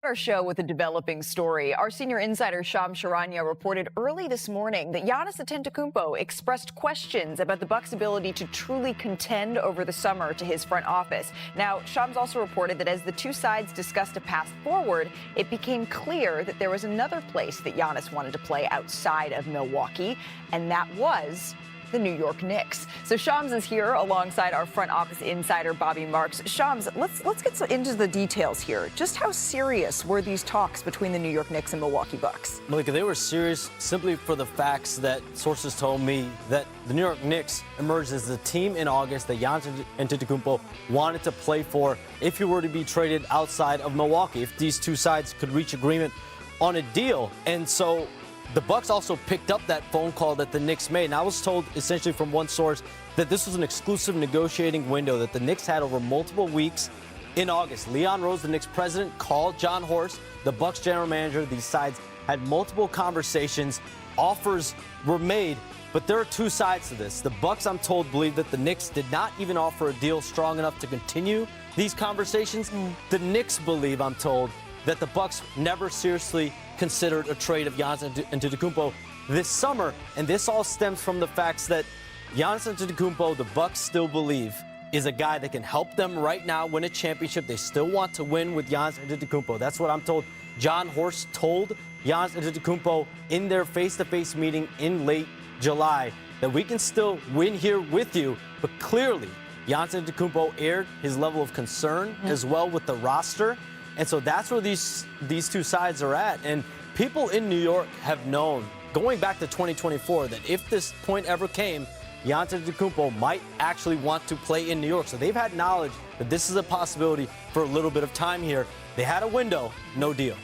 Our show with a developing story. Our senior insider Shams Charania reported early this morning that Giannis Antetokounmpo expressed questions about the Bucks' ability to truly contend over the summer to his front office. Now, Shams also reported that as the two sides discussed a path forward, it became clear that there was another place that Giannis wanted to play outside of Milwaukee, and that was the New York Knicks. So Shams is here alongside our front office insider, Bobby Marks. Shams, let's get into the details here. Just how serious were these talks between the New York Knicks and Milwaukee Bucks? Malika, they were serious simply for the facts that sources told me that the New York Knicks emerged as the team in August that Giannis Antetokounmpo wanted to play for if he were to be traded outside of Milwaukee, if these two sides could reach agreement on a deal. And so the Bucks also picked up that phone call that the Knicks made. And I was told essentially from one source that this was an exclusive negotiating window that the Knicks had over multiple weeks in August. Leon Rose, the Knicks president, called Jon Horst, the Bucks general manager. These sides had multiple conversations. Offers were made, but there are two sides to this. The Bucks, I'm told, believe that the Knicks did not even offer a deal strong enough to continue these conversations. The Knicks believe, I'm told, that the Bucks never seriously considered a trade of Giannis Antetokounmpo this summer, and this all stems from the facts that Giannis Antetokounmpo, the Bucks still believe, is a guy that can help them right now win a championship. They still want to win with Giannis Antetokounmpo. That's what I'm told. Jon Horst told Giannis Antetokounmpo in their face-to-face meeting in late July that we can still win here with you, but clearly Giannis Antetokounmpo aired his level of concern as well with the roster. And so that's where these two sides are at. And people in New York have known, going back to 2024, that if this point ever came, Giannis Antetokounmpo might actually want to play in New York. So they've had knowledge that this is a possibility for a little bit of time here. They had a window, no deal.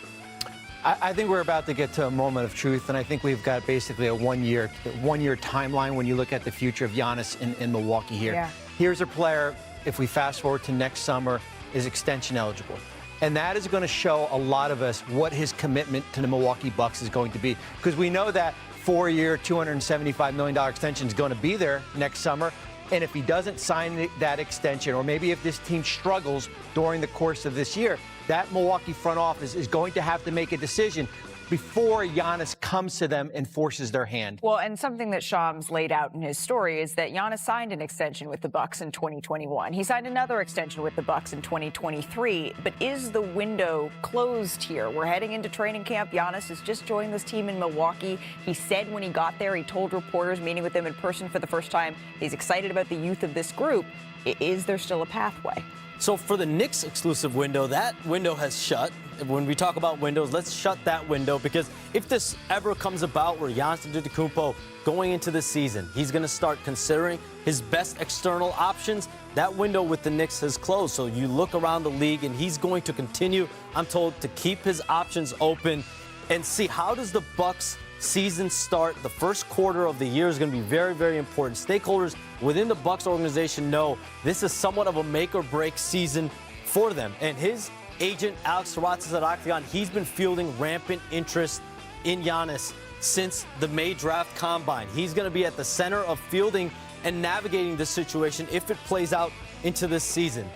I think we're about to get to a moment of truth, and I think we've got basically a one-year timeline when you look at the future of Giannis in Milwaukee here. Yeah. Here's a player, if we fast forward to next summer, is extension eligible. And that is going to show a lot of us what his commitment to the Milwaukee Bucks is going to be. Because we know that 4-year, $275 million extension is going to be there next summer. And if he doesn't sign that extension, or maybe if this team struggles during the course of this year, that Milwaukee front office is going to have to make a decision before Giannis comes to them and forces their hand. Well, and something that Shams laid out in his story is that Giannis signed an extension with the Bucks in 2021. He signed another extension with the Bucks in 2023. But is the window closed here? We're heading into training camp. Giannis has just joined this team in Milwaukee. He said when he got there, he told reporters meeting with them in person for the first time, he's excited about the youth of this group. Is there still a pathway? So for the Knicks exclusive window, that window has shut. When we talk about windows, let's shut that window, because if this ever comes about where Giannis Antetokounmpo going into the season, he's going to start considering his best external options, that window with the Knicks has closed. So you look around the league and he's going to continue, I'm told, to keep his options open and see how does the Bucks season start. The first quarter of the year is going to be very, very important. Stakeholders within the Bucks organization know this is somewhat of a make or break season for them. And his agent, Alex Saratzis at Octagon, he's been fielding rampant interest in Giannis since the May draft combine. He's going to be at the center of fielding and navigating this situation if it plays out into this season.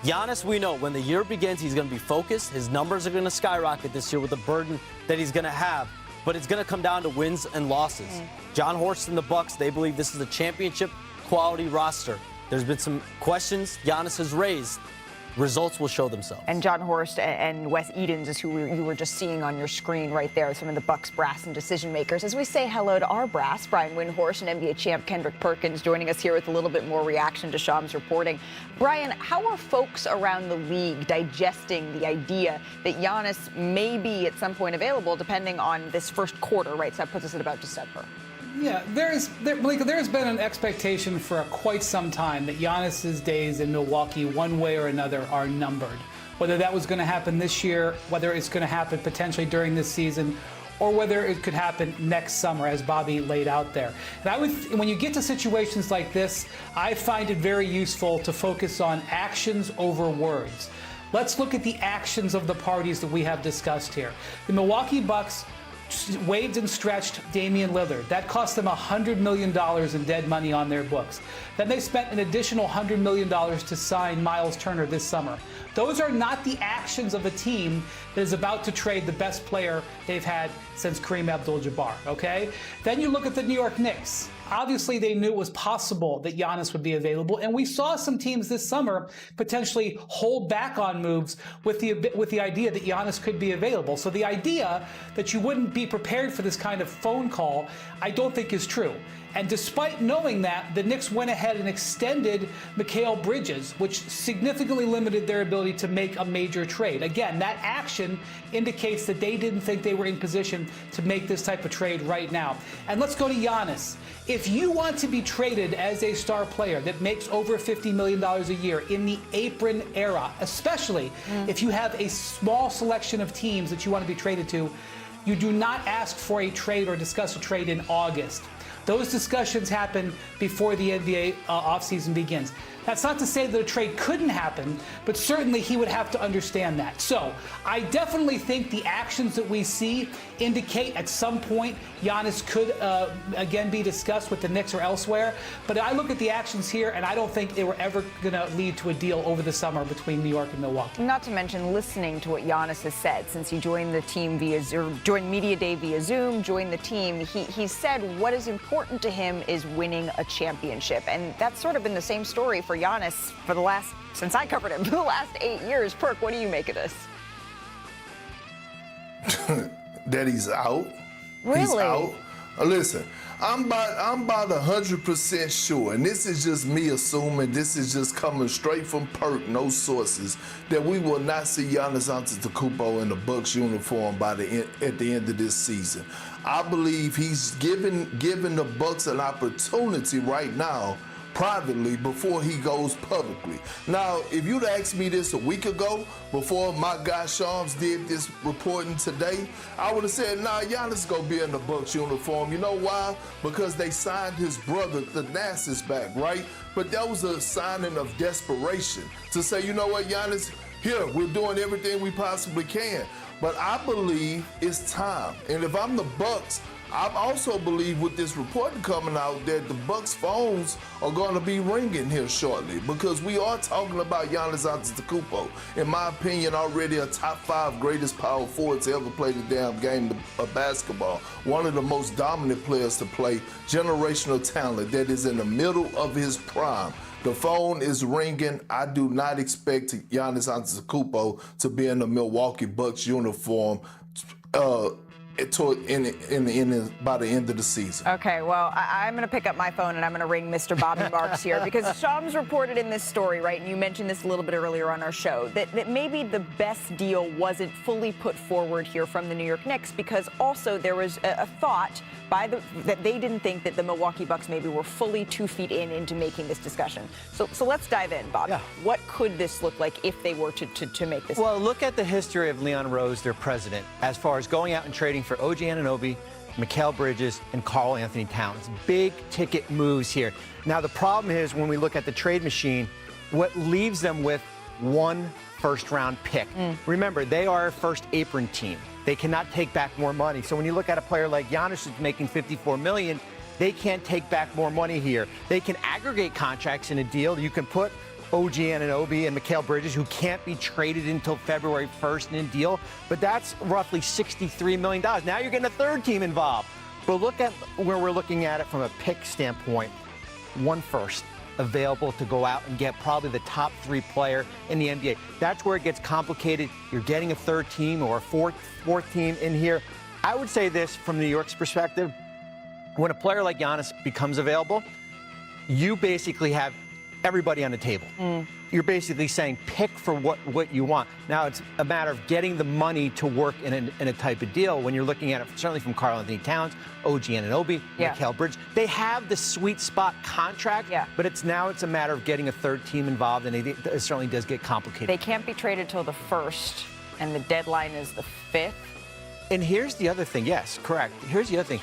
Giannis, we know when the year begins, he's going to be focused. His numbers are going to skyrocket this year with the burden that he's going to have. But it's going to come down to wins and losses. Jon Horst and the Bucks, they believe this is a championship quality roster. There's been some questions Giannis has raised. Results will show themselves. And Jon Horst and Wes Edens is who you were just seeing on your screen right there, some of the Bucks brass and decision makers. As we say hello to our brass, Brian Windhorst and NBA champ Kendrick Perkins joining us here with a little bit more reaction to Shams' reporting. Brian, how are folks around the league digesting the idea that Giannis may be at some point available depending on this first quarter, right? So that puts us at about December. Yeah, Malika, there's been an expectation for quite some time that Giannis's days in Milwaukee, one way or another, are numbered. Whether that was going to happen this year, whether it's going to happen potentially during this season, or whether it could happen next summer, as Bobby laid out there. And when you get to situations like this, I find it very useful to focus on actions over words. Let's look at the actions of the parties that we have discussed here. The Milwaukee Bucks waived and stretched Damian Lillard. That cost them $100 million in dead money on their books. Then they spent an additional $100 million to sign Miles Turner this summer. Those are not the actions of a team that is about to trade the best player they've had since Kareem Abdul-Jabbar, okay? Then you look at the New York Knicks. Obviously, they knew it was possible that Giannis would be available, and we saw some teams this summer potentially hold back on moves with the idea that Giannis could be available. So the idea that you wouldn't be prepared for this kind of phone call, I don't think is true. And despite knowing that, the Knicks went ahead and extended Mikal Bridges, which significantly limited their ability to make a major trade. Again, that action indicates that they didn't think they were in position to make this type of trade right now. And let's go to Giannis. If you want to be traded as a star player that makes over $50 million a year in the apron era, especially if you have a small selection of teams that you want to be traded to, you do not ask for a trade or discuss a trade in August. Those discussions happen before the NBA offseason begins. That's not to say that a trade couldn't happen, but certainly he would have to understand that. So I definitely think the actions that we see indicate at some point Giannis could again be discussed with the Knicks or elsewhere. But I look at the actions here, and I don't think they were ever going to lead to a deal over the summer between New York and Milwaukee. Not to mention listening to what Giannis has said since he joined the team joined Media Day via Zoom, joined the team. He said what is important to him is winning a championship, and that's sort of been the same story for Giannis since I covered him, for the last 8 years. Perk, what do you make of this? That he's out. Really? He's out. Listen, I'm about 100% sure, and this is just me assuming, this is just coming straight from Perk, no sources, that we will not see Giannis Antetokounmpo in the Bucks uniform at the end of this season. I believe he's giving the Bucks an opportunity right now, privately, before he goes publicly. Now, if you'd asked me this a week ago, before my guy Shams did this reporting today, I would have said, nah, Giannis gonna be in the Bucks uniform. You know why? Because they signed his brother, the Thanasis, back, right? But that was a signing of desperation to say, you know what, Giannis, here, we're doing everything we possibly can. But I believe it's time. And if I'm the Bucks, I also believe with this reporting coming out that the Bucks phones are going to be ringing here shortly, because we are talking about Giannis Antetokounmpo, in my opinion, already a top 5 greatest power forward to ever play the damn game of basketball. One of the most dominant players to play, generational talent that is in the middle of his prime. The phone is ringing. I do not expect Giannis Antetokounmpo to be in the Milwaukee Bucks uniform by the end of the season. Okay, well, I'm going to pick up my phone and I'm going to ring Mr. Bobby Marks here, because Shams reported in this story, right, and you mentioned this a little bit earlier on our show, that maybe the best deal wasn't fully put forward here from the New York Knicks, because also there was a thought that they didn't think that the Milwaukee Bucks maybe were fully 2 feet into making this discussion. So let's dive in, Bob. Yeah. What could this look like if they were to make this? Well, look at the history of Leon Rose, their president, as far as going out and trading for OG Anunoby, Mikal Bridges, and Karl Anthony Towns. Big ticket moves here. Now, the problem is when we look at the trade machine, what leaves them with 1 first-round pick. Remember, they are a first apron team. They cannot take back more money. So when you look at a player like Giannis who's making $54 million, they can't take back more money here. They can aggregate contracts in a deal. You can put OG Anunoby and Mikal Bridges, who can't be traded until February 1st in a deal, but that's roughly $63 million. Now you're getting a third team involved. But look at where we're looking at it from a pick standpoint. 1 first available to go out and get probably the top 3 player in the NBA. That's where it gets complicated. You're getting a third team or a fourth team in here. I would say this from New York's perspective. When a player like Giannis becomes available, you basically have everybody on the table. You're basically saying pick for what you want. Now it's a matter of getting the money to work in a type of deal. When you're looking at it, certainly from Karl Anthony Towns, OG Anunoby, Mikal Bridges, they have the sweet spot contract, but it's a matter of getting a third team involved, and it certainly does get complicated. They can't be traded till the 1st, and the deadline is the 5th. And here's the other thing. Yes, correct. Here's the other thing.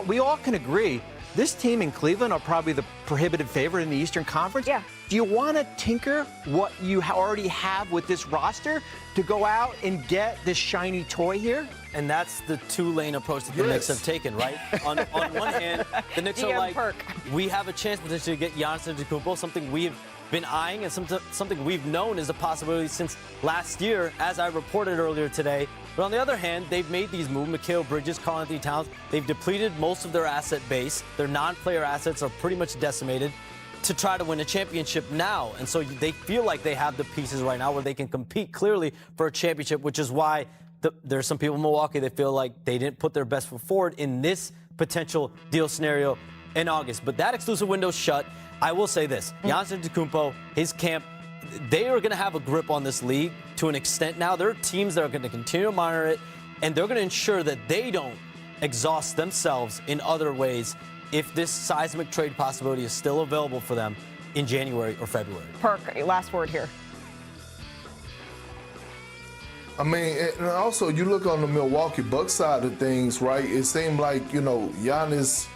We all can agree. This team in Cleveland are probably the prohibitive favorite in the Eastern Conference. Yeah. Do you want to tinker what you already have with this roster to go out and get this shiny toy here? And that's the 2-lane approach that the Knicks have taken, right? On one hand, the Knicks are like, we have a chance potentially to get Giannis Antetokounmpo, something we've been eyeing and something we've known is a possibility since last year, as I reported earlier today. But on the other hand, they've made these moves. Mikal Bridges, Karl-Anthony Towns, they've depleted most of their asset base. Their non-player assets are pretty much decimated to try to win a championship now. And so they feel like they have the pieces right now where they can compete clearly for a championship, which is why there's some people in Milwaukee that feel like they didn't put their best foot forward in this potential deal scenario in August. But that exclusive window's shut. I will say this, Giannis Antetokounmpo, his camp, they are going to have a grip on this league to an extent now. There are teams that are going to continue to monitor it, and they're going to ensure that they don't exhaust themselves in other ways if this seismic trade possibility is still available for them in January or February. Perk, last word here. I mean, and also you look on the Milwaukee Bucks side of things, right? It seemed like, Giannis,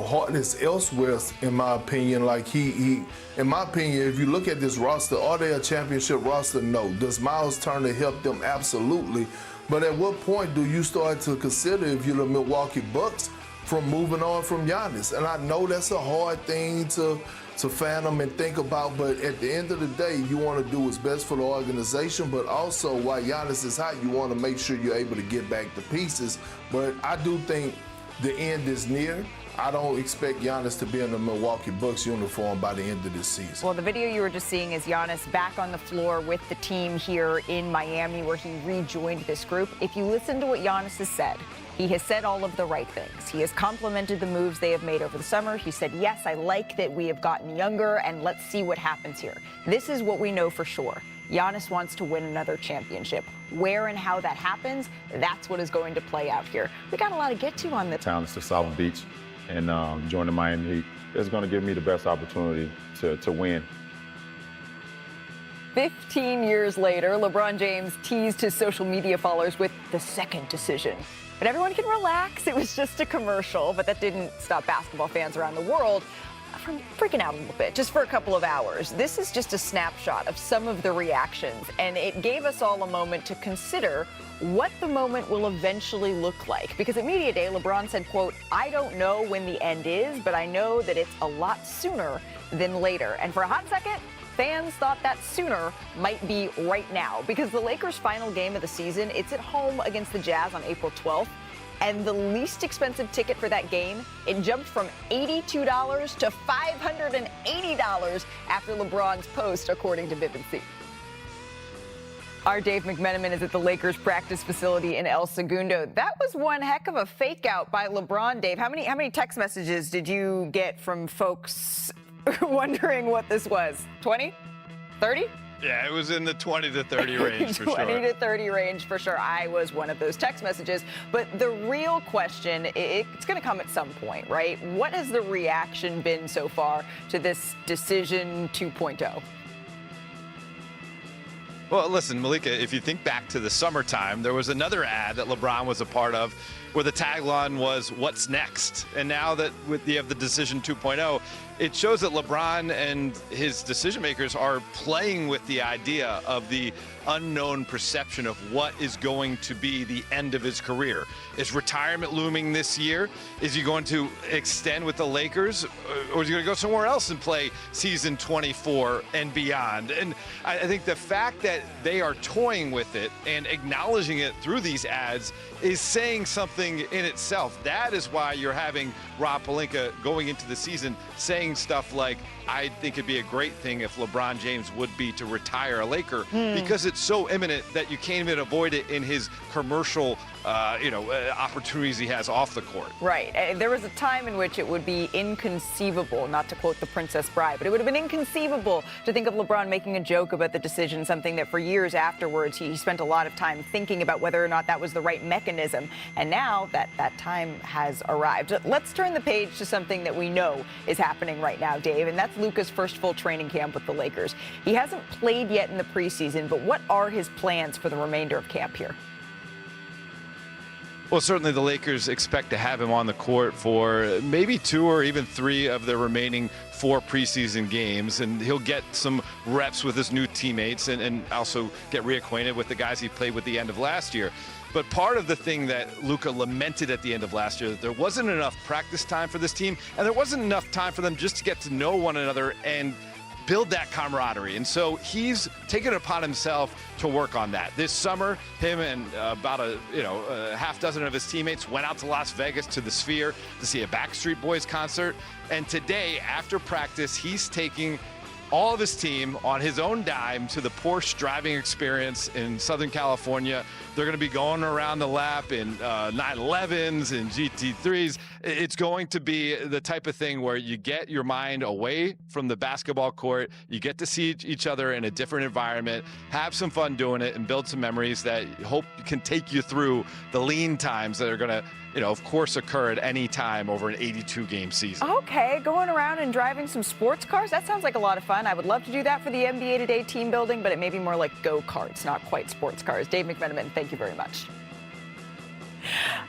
heart is elsewhere, in my opinion. Like he, in my opinion, if you look at this roster, are they a championship roster? No. Does Miles Turner help them? Absolutely. But at what point do you start to consider, if you're the Milwaukee Bucks, from moving on from Giannis? And I know that's a hard thing to fathom and think about, but at the end of the day, you want to do what's best for the organization, but also while Giannis is hot, you want to make sure you're able to get back the pieces. But I do think the end is near. I don't expect Giannis to be in the Milwaukee Bucks uniform by the end of this season. Well, the video you were just seeing is Giannis back on the floor with the team here in Miami, where he rejoined this group. If you listen to what Giannis has said, he has said all of the right things. He has complimented the moves they have made over the summer. He said, yes, I like that we have gotten younger, and let's see what happens here. This is what we know for sure. Giannis wants to win another championship. Where and how that happens, that's what is going to play out here. We got a lot to get to on this. Town is to South Beach, and joining Miami Heat is going to give me the best opportunity to win. 15 years later, LeBron James teased his social media followers with the second decision. But everyone can relax. It was just a commercial, but that didn't stop basketball fans around the world from freaking out a little bit, just for a couple of hours. This is just a snapshot of some of the reactions, and it gave us all a moment to consider what the moment will eventually look like. Because at Media Day, LeBron said, quote, I don't know when the end is, but I know that it's a lot sooner than later. And for a hot second, fans thought that sooner might be right now, because the Lakers' final game of the season, it's at home against the Jazz on April 12th. And the least expensive ticket for that game, it jumped from $82 to $580 after LeBron's post, according to Vivid Seats. Our Dave McMenamin is at the Lakers practice facility in El Segundo. That was one heck of a fake out by LeBron, Dave. How many text messages did you get from folks wondering what this was? 20? 30? Yeah, it was in the 20 to 30 range for sure. 20 to 30 range for sure. I was one of those text messages. But the real question, it's going to come at some point, right? What has the reaction been so far to this decision 2.0? Well, listen, Malika, if you think back to the summertime, there was another ad that LeBron was a part of where the tagline was, what's next? And now that you have the decision 2.0, it shows that LeBron and his decision makers are playing with the idea of the unknown perception of what is going to be the end of his career. Is retirement looming this year? Is he going to extend with the Lakers, or is he going to go somewhere else and play season 24 and beyond? And I think the fact that they are toying with it and acknowledging it through these ads is saying something in itself. That is why you're having Rob Pelinka going into the season saying stuff like, I think it'd be a great thing if LeBron James would be to retire a Laker, because it's so imminent that you can't even avoid it in his commercial opportunities he has off the court. Right. There was a time in which it would be inconceivable, not to quote The Princess Bride, but it would have been inconceivable to think of LeBron making a joke about the decision, something that for years afterwards he spent a lot of time thinking about whether or not that was the right mechanism. And now that time has arrived. Let's turn the page to something that we know is happening right now, Dave, and that's Luka's first full training camp with the Lakers. He hasn't played yet in the preseason, but what are his plans for the remainder of camp here? Well, certainly the Lakers expect to have him on the court for maybe 2 or even 3 of the remaining 4 preseason games, and he'll get some reps with his new teammates and also get reacquainted with the guys he played with the end of last year. But part of the thing that Luka lamented at the end of last year, that there wasn't enough practice time for this team, and there wasn't enough time for them just to get to know one another and build that camaraderie. And so he's taken it upon himself to work on that. This summer, him and about a half dozen of his teammates went out to Las Vegas to the Sphere to see a Backstreet Boys concert. And today, after practice, he's taking all of his team on his own dime to the Porsche driving experience in Southern California. They're going to be going around the lap in 911s and GT3s. It's going to be the type of thing where you get your mind away from the basketball court. You get to see each other in a different environment, have some fun doing it, and build some memories that you hope can take you through the lean times that are going to, of course, occur at any time over an 82-game season. Okay, going around and driving some sports cars, that sounds like a lot of fun. I would love to do that for the NBA Today team building, but it may be more like go-karts, not quite sports cars. Dave McMenamin, thank you very much.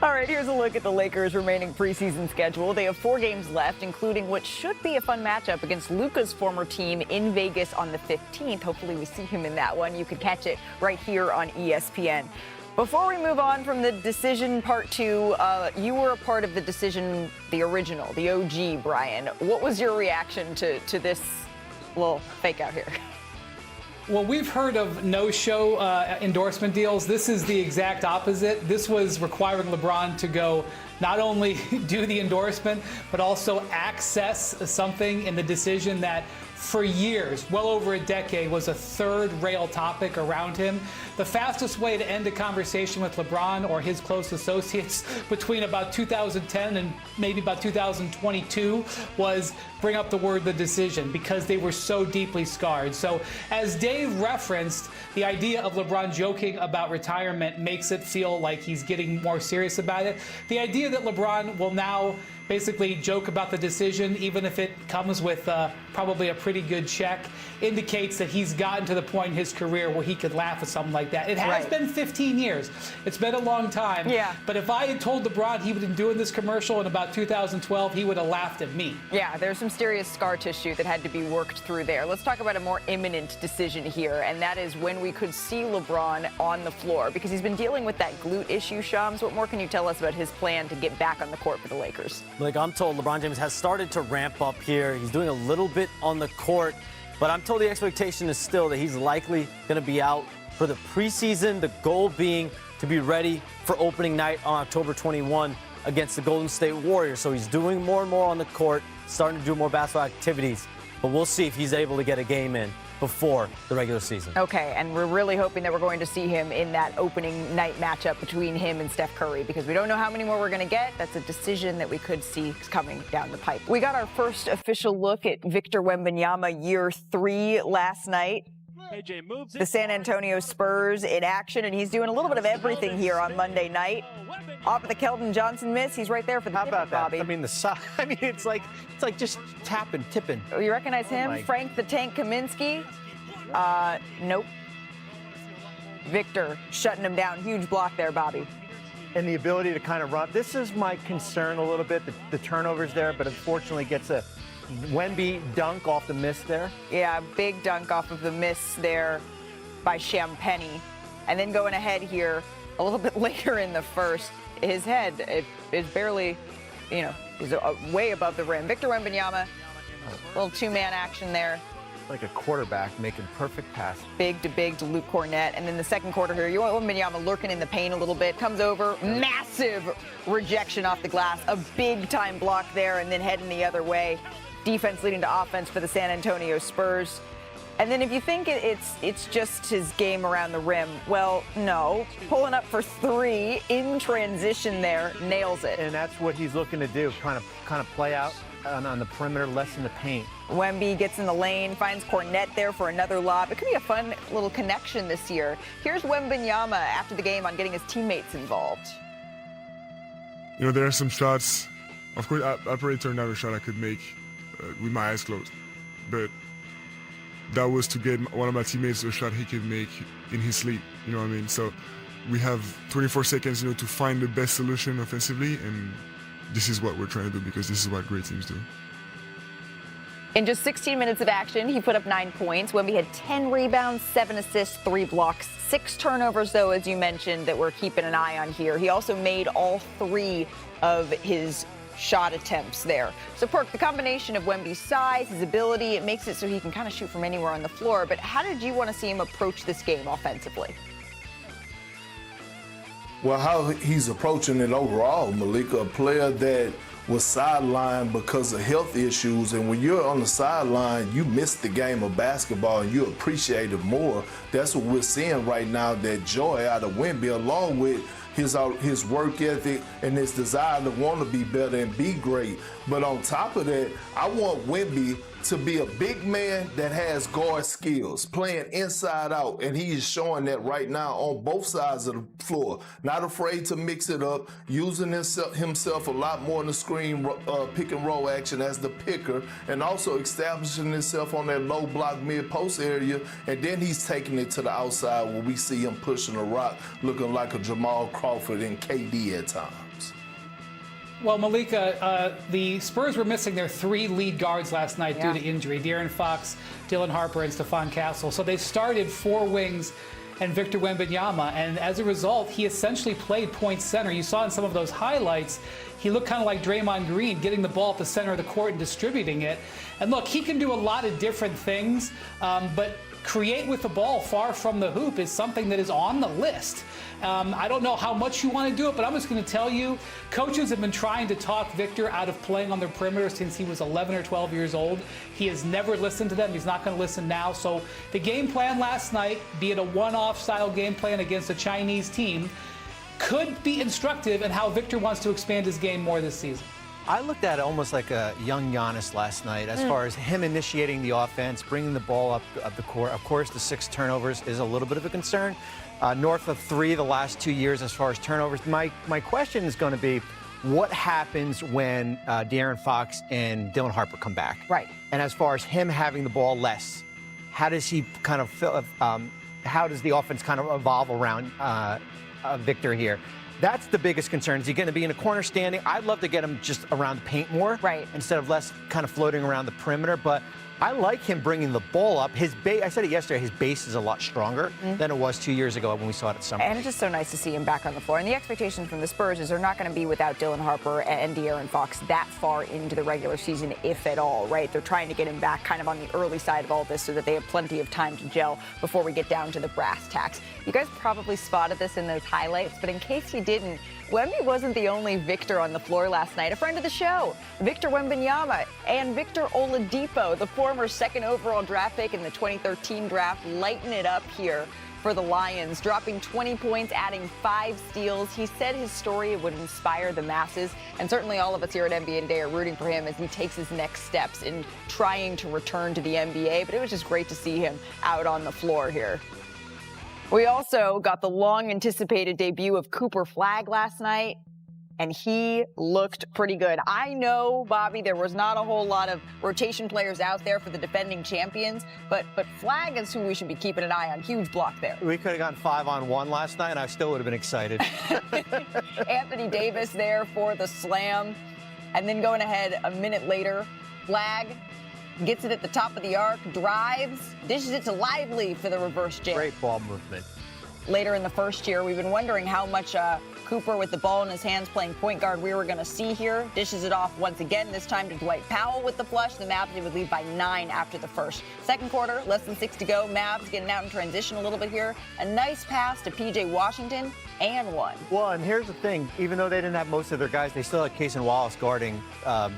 All right, here's a look at the Lakers' remaining preseason schedule. They have 4 games left, including what should be a fun matchup against Luka's former team in Vegas on the 15th. Hopefully we see him in that one. You can catch it right here on ESPN. Before we move on from the decision part 2, you were a part of the decision, the original, the OG, Brian. What was your reaction to this little fake out here? Well, we've heard of no-show endorsement deals. This is the exact opposite. This was requiring LeBron to go not only do the endorsement, but also access something in the decision that for years, well over a decade, was a third rail topic around him. The fastest way to end a conversation with LeBron or his close associates between about 2010 and maybe about 2022 was bring up the word the decision, because they were so deeply scarred. So as Dave referenced, the idea of LeBron joking about retirement makes it feel like he's getting more serious about it. The idea that LeBron will now basically joke about the decision, even if it comes with probably a pretty good check, indicates that he's gotten to the point in his career where he could laugh at something like that. It has been 15 years. It's been a long time. Yeah. But if I had told LeBron he would have been doing this commercial in about 2012, he would have laughed at me. Yeah, there's some serious scar tissue that had to be worked through there. Let's talk about a more imminent decision here, and that is when we could see LeBron on the floor, because he's been dealing with that glute issue. Shams, what more can you tell us about his plan to get back on the court for the Lakers? Like I'm told, LeBron James has started to ramp up here. He's doing a little bit on the court, but I'm told the expectation is still that he's likely going to be out for the preseason, the goal being to be ready for opening night on October 21 against the Golden State Warriors. So he's doing more and more on the court, starting to do more basketball activities, but we'll see if he's able to get a game in before the regular season. Okay, and we're really hoping that we're going to see him in that opening night matchup between him and Steph Curry, because we don't know how many more we're going to get. That's a decision that we could see coming down the pipe. We got our first official look at Victor Wembanyama year 3 last night. The San Antonio Spurs in action, and he's doing a little bit of everything here on Monday night. Off of the Keldon Johnson miss, he's right there for the How about that? Bobby. I mean, the side. I mean, it's like just tipping. Oh, you recognize him? Frank the Tank Kaminsky? Nope. Victor shutting him down. Huge block there, Bobby. And the ability to kind of run. This is my concern a little bit, the turnovers there, but unfortunately gets a Wemby dunk off the miss there. Yeah, big dunk off of the miss there by Champagnie. And then going ahead here a little bit later in the first, his head is barely, he's way above the rim. Victor Wembanyama, little 2-man action there. Like a quarterback making perfect pass. Big to Luke Cornett. And then the second quarter here, you want Wembanyama lurking in the paint a little bit. Comes over, massive rejection off the glass. A big-time block there, and then heading the other way. Defense leading to offense for the San Antonio Spurs. And then if you think it's just his game around the rim, well, no. Pulling up for 3 in transition there, nails it. And that's what he's looking to do, kind of play out on the perimeter, less in the paint. Wemby gets in the lane, finds Cornett there for another lob. It could be a fun little connection this year. Here's Wembanyama after the game on getting his teammates involved. There are some shots. Of course, I probably turned down a shot I could make with my eyes closed, but that was to get one of my teammates a shot he could make in his sleep. You know what I mean? So we have 24 seconds, to find the best solution offensively, and this is what we're trying to do, because this is what great teams do. In just 16 minutes of action, he put up 9 points. Wemby had 10 rebounds, 7 assists, 3 blocks, 6 turnovers, though, as you mentioned, that we're keeping an eye on here. He also made all 3 of his shot attempts there. So, Perk, the combination of Wemby's size, his ability, it makes it so he can kind of shoot from anywhere on the floor. But how did you want to see him approach this game offensively? Well, how he's approaching it overall, Malika, a player that was sidelined because of health issues, and when you're on the sideline, you miss the game of basketball and you appreciate it more. That's what we're seeing right now, that joy out of Wemby, along with his work ethic and his desire to want to be better and be great. But on top of that, I want Wemby to be a big man that has guard skills, playing inside out, and he is showing that right now on both sides of the floor. Not afraid to mix it up, using himself a lot more in the screen pick and roll action as the picker, and also establishing himself on that low block mid post area, and then he's taking it to the outside where we see him pushing a rock, looking like a Jamal Crawford and KD at times. Well, Malika, the Spurs were missing their 3 lead guards last night due to injury: De'Aaron Fox, Dylan Harper, and Stephon Castle. So they started 4 wings and Victor Wembanyama, and as a result, he essentially played point center. You saw in some of those highlights, he looked kind of like Draymond Green, getting the ball at the center of the court and distributing it. And look, he can do a lot of different things, but create with the ball far from the hoop is something that is on the list. I don't know how much you want to do it, but I'm just going to tell you, coaches have been trying to talk Victor out of playing on the perimeter since he was 11 or 12 years old. He has never listened to them. He's not going to listen now. So the game plan last night, be it a one-off style game plan against a Chinese team, could be instructive in how Victor wants to expand his game more this season. I looked at it almost like a young Giannis last night, as far as him initiating the offense, bringing the ball up the court. Of course, the 6 turnovers is a little bit of a concern. North of 3 the last 2 years as far as turnovers. My question is going to be, what happens when De'Aaron Fox and Dylan Harper come back? Right. And as far as him having the ball less, how does he kind of how does the offense kind of evolve around Victor here? That's the biggest concern. Is he going to be in a corner standing? I'd love to get him just around the paint more, right, instead of less kind of floating around the perimeter. But I like him bringing the ball up. His base, I said it yesterday, his base is a lot stronger than it was 2 years ago when we saw it at summer. And it's just so nice to see him back on the floor. And the expectation from the Spurs is they're not going to be without Dylan Harper and De'Aaron Fox that far into the regular season, if at all, right? They're trying to get him back kind of on the early side of all this so that they have plenty of time to gel before we get down to the brass tacks. You guys probably spotted this in those highlights, but in case you didn't, Wemby wasn't the only Victor on the floor last night. A friend of the show, Victor Wembanyama, and Victor Oladipo, the former second overall draft pick in the 2013 draft, lighten it up here for the Lions, dropping 20 points, adding 5 steals. He said his story would inspire the masses, and certainly all of us here at NBA Today are rooting for him as he takes his next steps in trying to return to the NBA. But it was just great to see him out on the floor here. We also got the long-anticipated debut of Cooper Flagg last night, and he looked pretty good. I know, Bobby, there was not a whole lot of rotation players out there for the defending champions, but Flagg is who we should be keeping an eye on. Huge block there. We could have gone 5-on-1 last night, and I still would have been excited. Anthony Davis there for the slam, and then going ahead a minute later, Flagg gets it at the top of the arc, drives, dishes it to Lively for the reverse jam. Great ball movement. Later in the first year, we've been wondering how much Cooper with the ball in his hands playing point guard we were going to see here. Dishes it off once again, this time to Dwight Powell with the flush. The Mavs would lead by 9 after the first. Second quarter, less than 6 to go. Mavs getting out in transition a little bit here. A nice pass to P.J. Washington and one. Well, and here's the thing. Even though they didn't have most of their guys, they still had Case and Wallace guarding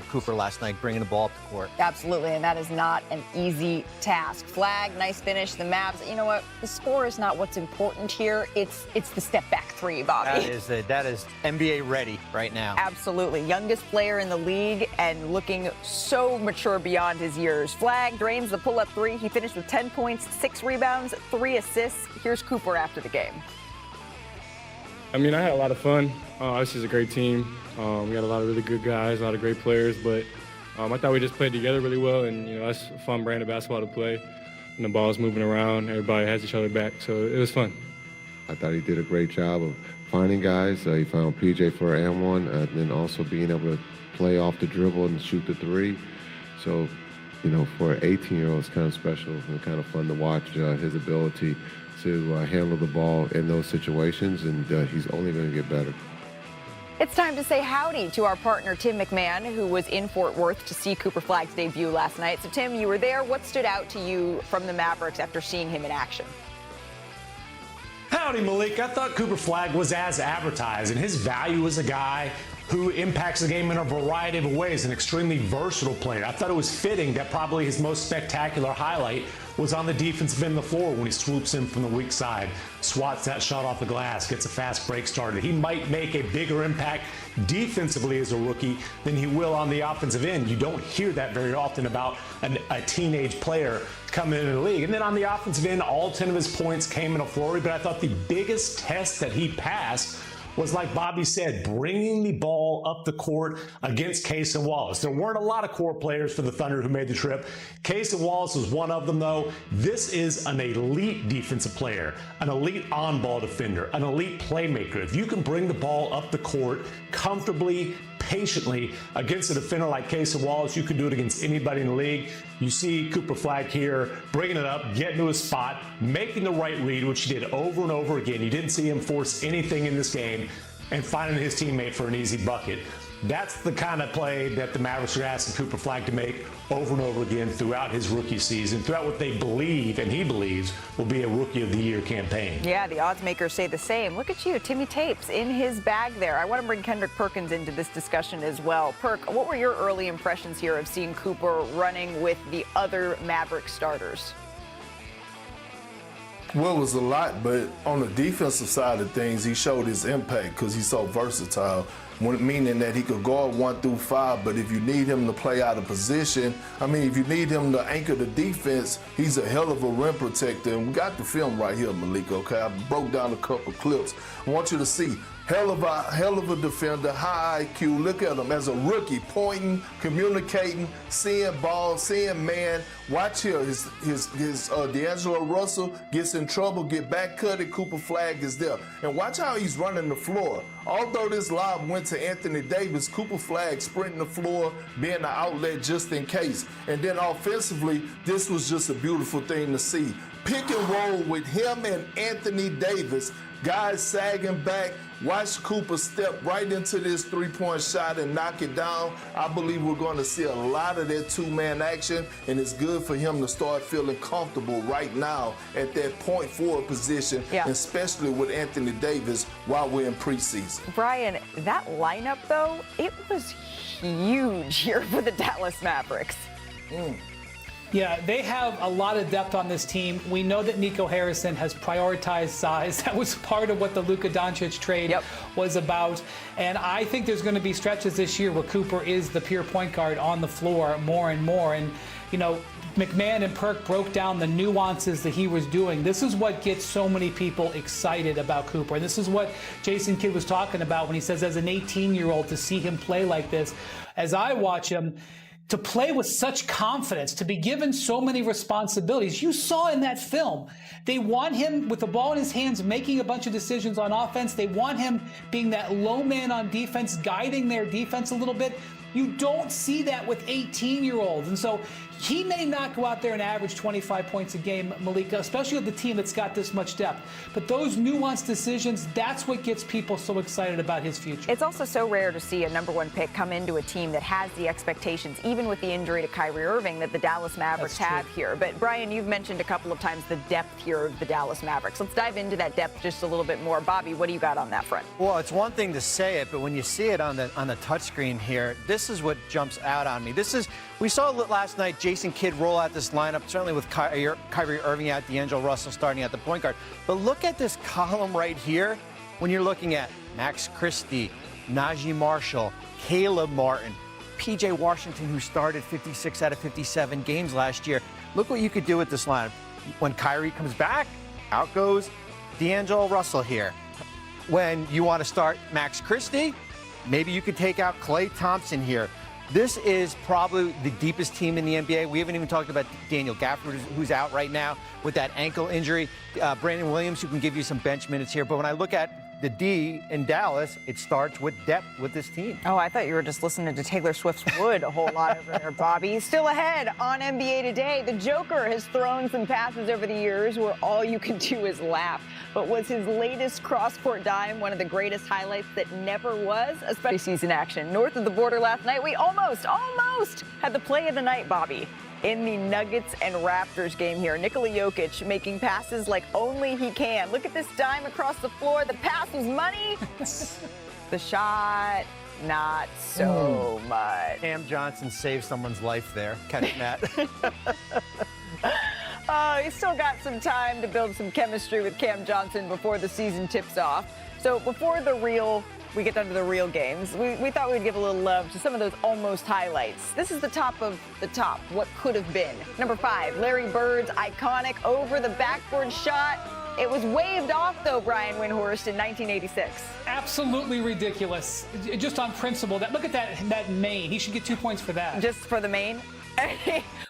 Cooper last night, bringing the ball up the court. Absolutely, and that is not an easy task. Flagg, nice finish. The Mavs, you know what? The score is not what's important here. It's the step-back 3, Bobby. That is NBA ready right now. Absolutely. Youngest player in the league and looking so mature beyond his years. Flagg drains the pull-up 3. He finished with 10 points, 6 rebounds, 3 assists. Here's Cooper after the game. I mean, I had a lot of fun. This is a great team. We got a lot of really good guys, a lot of great players, but I thought we just played together really well, and, you know, that's a fun brand of basketball to play. And the ball's moving around, everybody has each other back, so it was fun. I thought he did a great job of finding guys. He found PJ for and one, and then also being able to play off the dribble and shoot the 3. So, you know, for an 18-year-old, it's kind of special and kind of fun to watch his ability to handle the ball in those situations, and he's only going to get better. It's time to say howdy to our partner, Tim McMahon, who was in Fort Worth to see Cooper Flagg's debut last night. So, Tim, you were there. What stood out to you from the Mavericks after seeing him in action? Howdy, Malik. I thought Cooper Flagg was as advertised, and his value as a guy who impacts the game in a variety of ways, an extremely versatile player. I thought it was fitting that probably his most spectacular highlight was on the defensive end of the floor when he swoops in from the weak side, swats that shot off the glass, gets a fast break started. He might make a bigger impact defensively as a rookie than he will on the offensive end. You don't hear that very often about a teenage player coming into the league. And then on the offensive end, all 10 of his points came in a flurry, but I thought the biggest test that he passed was, like Bobby said, bringing the ball up the court against Case and Wallace. There weren't a lot of core players for the Thunder who made the trip. Case and Wallace was one of them, though. This is an elite defensive player, an elite on-ball defender, an elite playmaker. If you can bring the ball up the court comfortably, patiently against a defender like Case and Wallace, you can do it against anybody in the league. You see Cooper Flagg here, bringing it up, getting to his spot, making the right read, which he did over and over again. You didn't see him force anything in this game, and finding his teammate for an easy bucket. That's the kind of play that the Mavericks are asking Cooper Flagg to make over and over again throughout his rookie season, throughout what they believe, and he believes, will be a Rookie of the Year campaign. Yeah, the odds makers say the same. Look at you, Timmy Tapes in his bag there. I want to bring Kendrick Perkins into this discussion as well. Perk, what were your early impressions here of seeing Cooper running with the other Maverick starters? Well, it was a lot, but on the defensive side of things, he showed his impact because he's so versatile, meaning that he could guard 1 through 5, but if you need him to play out of position, if you need him to anchor the defense, he's a hell of a rim protector. And we got the film right here, Malik, okay? I broke down a couple clips. I want you to see. Hell of a defender, high IQ. Look at him as a rookie, pointing, communicating, seeing ball, seeing man. Watch here, his D'Angelo Russell gets in trouble, get back cutted, Cooper Flagg is there. And watch how he's running the floor. Although this lob went to Anthony Davis, Cooper Flagg sprinting the floor, being the outlet just in case. And then offensively, this was just a beautiful thing to see. Pick and roll with him and Anthony Davis. Guys sagging back. Watch Cooper step right into this three-point shot and knock it down. I believe we're going to see a lot of that two-man action, and it's good for him to start feeling comfortable right now at that point forward position, especially with Anthony Davis while we're in preseason. Brian, that lineup, though, it was huge here for the Dallas Mavericks. Yeah, they have a lot of depth on this team. We know that Nico Harrison has prioritized size. That was part of what the Luka Doncic trade was about. And I think there's going to be stretches this year where Cooper is the pure point guard on the floor more and more. And, you know, McMahon and Perk broke down the nuances that he was doing. This is what gets so many people excited about Cooper. And this is what Jason Kidd was talking about when he says, as an 18-year-old, to see him play like this. As I watch him, to play with such confidence, to be given so many responsibilities. You saw in that film, they want him with the ball in his hands, making a bunch of decisions on offense. They want him being that low man on defense, guiding their defense a little bit. You don't see that with 18-year-olds. And so he may not go out there and average 25 points a game, Malika, especially with the team that's got this much depth. But those nuanced decisions, that's what gets people so excited about his future. It's also so rare to see a #1 pick come into a team that has the expectations, even with the injury to Kyrie Irving, that the Dallas Mavericks have here. But, Brian, you've mentioned a couple of times the depth here of the Dallas Mavericks. Let's dive into that depth just a little bit more. Bobby, what do you got on that front? Well, it's one thing to say it, but when you see it on the touchscreen here, this is what jumps out on me. We saw last night Jason Kidd roll out this lineup, certainly with Kyrie Irving out, D'Angelo Russell starting at the point guard. But look at this column right here when you're looking at Max Christie, Najee Marshall, Caleb Martin, P.J. Washington, who started 56 out of 57 games last year. Look what you could do with this lineup. When Kyrie comes back, out goes D'Angelo Russell here. When you want to start Max Christie, maybe you could take out Klay Thompson here. This is probably the deepest team in the NBA. We haven't even talked about Daniel Gafford, who's out right now with that ankle injury. Brandon Williams, who can give you some bench minutes here. But when I look at the D in Dallas, it starts with depth with this team. Oh, I thought you were just listening to Taylor Swift's Wood a whole lot over there, Bobby. Still ahead on NBA Today, the Joker has thrown some passes over the years where all you can do is laugh. But was his latest cross-court dime one of the greatest highlights that never was? Especially season action. North of the border last night, we almost had the play of the night, Bobby. In the Nuggets and Raptors game here, Nikola Jokic making passes like only he can. Look at this dime across the floor. The pass was money. The shot, not so much. Cam Johnson saved someone's life there. Catch that. Oh, he's still got some time to build some chemistry with Cam Johnson before the season tips off. So before we get down to the real games, we thought we'd give a little love to some of those almost highlights. This is the top of the top, what could have been. Number 5, Larry Bird's iconic over the backboard shot. It was waved off, though, Brian Windhorst, in 1986. Absolutely ridiculous. Just on principle. Look at that main. He should get 2 points for that. Just for the main?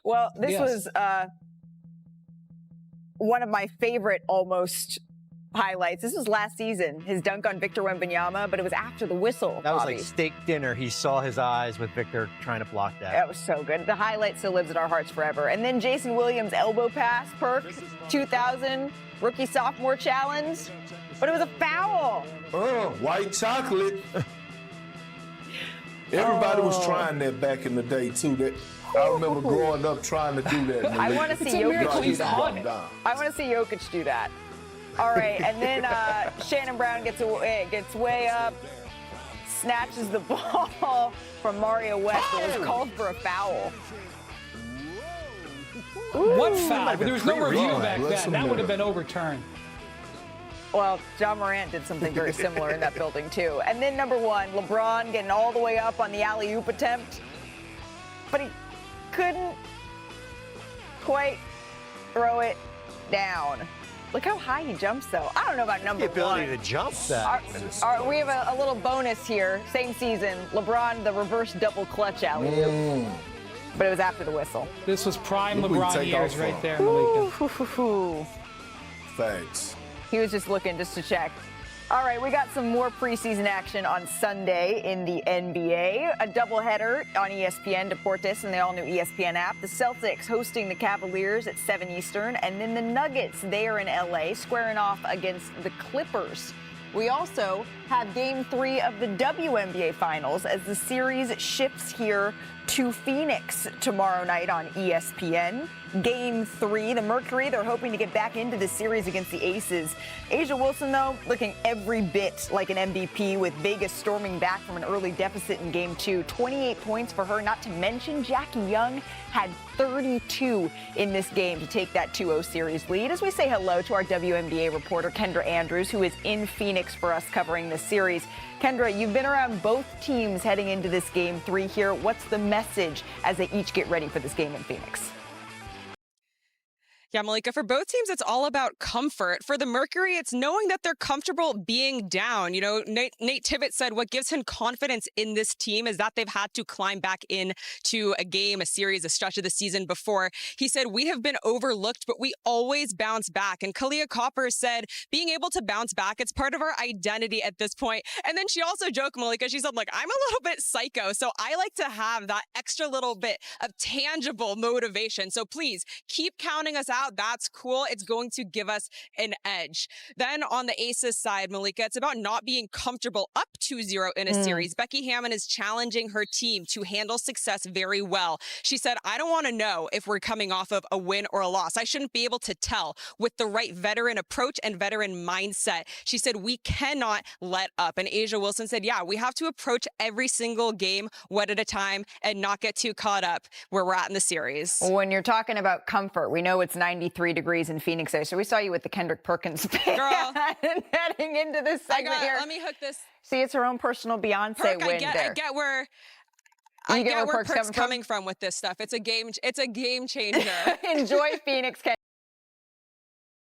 Well, this was one of my favorite almost highlights. This was last season, his dunk on Victor Wembanyama, but it was after the whistle. That was Bobby. like steak dinner. He saw his eyes with Victor trying to block that. That was so good. The highlight still lives in our hearts forever. And then Jason Williams' elbow pass, Perk, 2000 rookie sophomore challenge, but it was a foul. White chocolate. Everybody was trying that back in the day too. I remember growing up trying to do that. I want to see Jokic do that. I want to see Jokic do that. All right, and then Shannon Brown gets way up, snatches the ball from Mario West. It was called for a foul. What foul? There was no review back then. That would have been overturned. Well, John Morant did something very similar in that building, too. And then number 1, LeBron getting all the way up on the alley-oop attempt, but he couldn't quite throw it down. Look how high he jumps, though. I don't know about number 1. The ability to jump that. We have a little bonus here. Same season, LeBron, the reverse double clutch alley-oop. But it was after the whistle. This was prime LeBron years right there, Malika. Thanks. He was just looking just to check. All right, we got some more preseason action on Sunday in the NBA. A doubleheader on ESPN Deportes and the all-new ESPN app. The Celtics hosting the Cavaliers at 7 Eastern. And then the Nuggets there in LA squaring off against the Clippers. We also have Game 3 of the WNBA Finals as the series shifts here to Phoenix tomorrow night on ESPN. Game 3, the Mercury, they're hoping to get back into the series against the Aces. A'ja Wilson, though, looking every bit like an MVP with Vegas storming back from an early deficit in Game 2. 28 points for her, not to mention Jackie Young had 32 in this game to take that 2-0 series lead. As we say hello to our WNBA reporter, Kendra Andrews, who is in Phoenix for us covering this series. Kendra, you've been around both teams heading into this Game 3 here. What's the message as they each get ready for this game in Phoenix? Yeah, Malika, for both teams, it's all about comfort. For the Mercury, it's knowing that they're comfortable being down. You know, Nate Tibbett said what gives him confidence in this team is that they've had to climb back into a game, a series, a stretch of the season before. He said, we have been overlooked, but we always bounce back. And Kalia Copper said, being able to bounce back, it's part of our identity at this point. And then she also joked, Malika, she said, like, I'm a little bit psycho, so I like to have that extra little bit of tangible motivation. So please keep counting us out. That's cool. It's going to give us an edge. Then on the Aces side, Malika, it's about not being comfortable up 2-0 in a series. Becky Hammon is challenging her team to handle success very well. She said, I don't want to know if we're coming off of a win or a loss. I shouldn't be able to tell with the right veteran approach and veteran mindset. She said, we cannot let up. And A'ja Wilson said, yeah, we have to approach every single game one at a time and not get too caught up where we're at in the series. When you're talking about comfort, we know it's 93 degrees in Phoenix there, so we saw you with the Kendrick Perkins fan heading into this segment here. Let me hook this. See, it's her own personal Beyonce win there. I get where Perk's coming from with this stuff. It's a game changer. Enjoy Phoenix, Kendrick.